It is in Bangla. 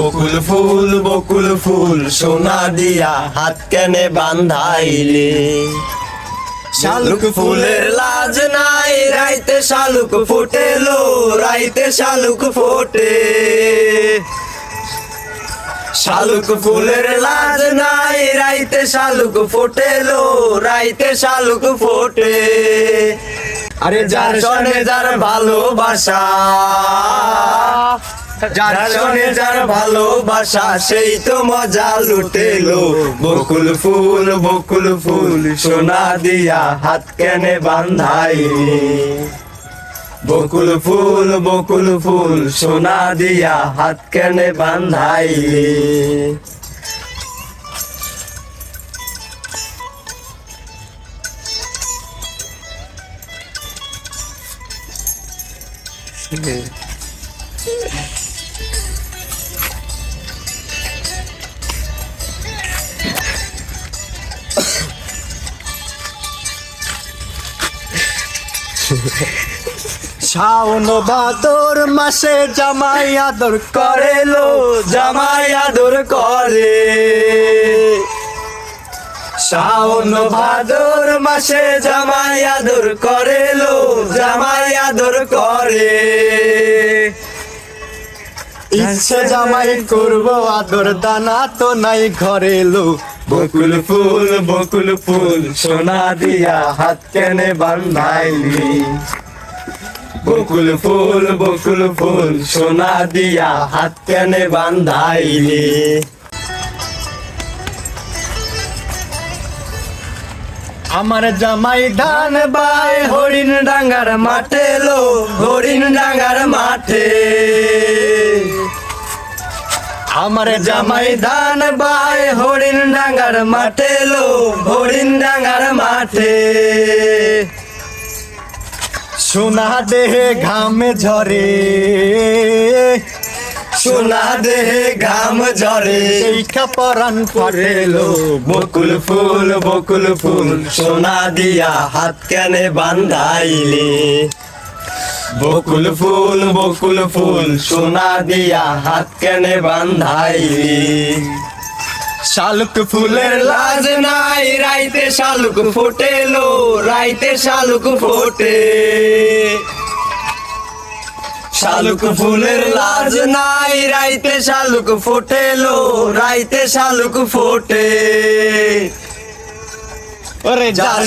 বকুল ফুল সোনা দিয়া হাত কেনে বান্ধাইলে। শালুক ফুলের লাজ নাই রাইতে শালুক ফোটেলো, রাইতে শালুক ফোটে। শালুক ফুলের লাজ নাই রাইতে শালুক ফোটেলো, রাইতে শালুক ফোটে। আরে যার সনে যার ভালোবাসা, যার সনে যার ভালোবাসা সেই তো মজা লুটেলো। বকুল ফুল সোনা দিয়া হাত কেনে বান্ধাইলে। বকুল ফুল সোনা দিয়া হাত কেনে বান্ধাইলে। শাওন ভাদর মাসে জামাই আদর করেলো, জামাই আদর করে। শাওন ভাদর মাসে জামাই আদর করেলো, জামাই আদর করে। ইচ্ছে জামাই করবো আদর, দানা তো নাই ঘরে লো। বকুল ফুল সোনা দিয়া হাত কেনে বান্ধাইলি। বকুল ফুল সোনা দিয়া হাত কেনে বান্ধাইলি। আমার জামাই ধান বাই হরিণ ডাঙ্গার মাঠে লো, হরিণ ডাঙ্গার মাঠে। আমার জামাই ধান বাই হরিণ ডাঙ্গার মাঠে লো, হরিণ ডাঙ্গার মাঠে। সোনা দেহে ঘামে ঝরে, সোনা দেহে ঘাম ঝরে, এইখা পরাণ পড়েলো। বকুল ফুল সোনা দিয়া হাত কেনে বান্ধাইলে। বকুল ফুল সোনা দিয়া হাত কেনে বান্ধাইলে। শালুক ফুলের লাজ নাই রাইতে শালুক ফোটেলো, রাইতে শালুক ফোটে। শালুক ফুলের লাজ নাই রাইতে শালুক ফোটেলো, রাইতে শালুক ফোটে। ওরে যার